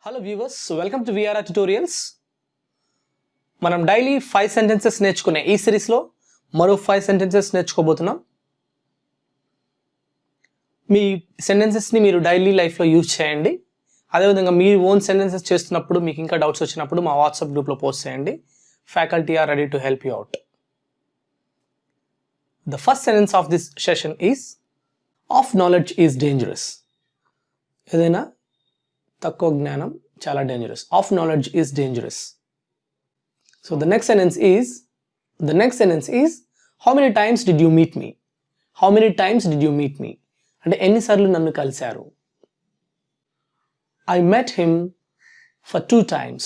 Hello viewers, welcome to VRR Tutorials. మనం daily 5 sentences నేర్చుకునే ఈ సిరీస్లో మరో 5 సెంటెన్సెస్ నేర్చుకోబోతున్నాం. మీ సెంటెన్సెస్ని మీరు డైలీ లైఫ్లో యూజ్ చేయండి. అదేవిధంగా మీ ఓన్ సెంటెన్సెస్ చేస్తున్నప్పుడు మీకు ఇంకా డౌట్స్ వచ్చినప్పుడు మా వాట్సాప్ గ్రూప్లో పోస్ట్ చేయండి. Faculty are ready to help you out. The first sentence of this session is, of knowledge is dangerous. ఏదైనా తక్కువ జ్ఞానం చాలా dangerous. Of knowledge is dangerous. So the next sentence is how many times did you meet me? How many times did you meet me? అంటే ఎన్నిసార్లు నన్ను కలిశారు? I met him for 2 times.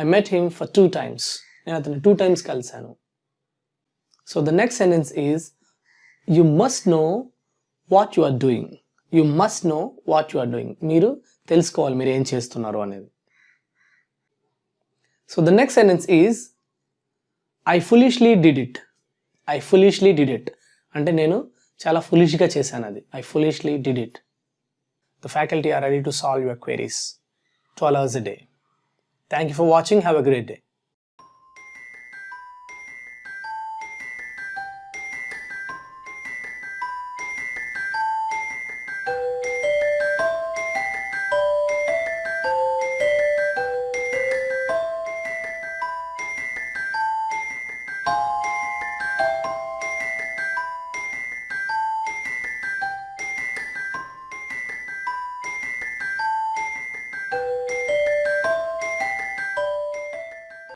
I met him for 2 times. నేను అతన్ని 2 times కలిశాను. So the next sentence is, you must know what you are doing. You must know what you are doing. మీరు తెలుసుకోవాలి మీరు ఏం చేస్తున్నారు అనేది. So the next sentence is, I foolishly did it. I foolishly did it. అంటే నేను చాలా foolishగా చేశాను అది. I foolishly did it. The faculty are ready to solve your queries 12 hours a day. Thank you for watching. Have a great day.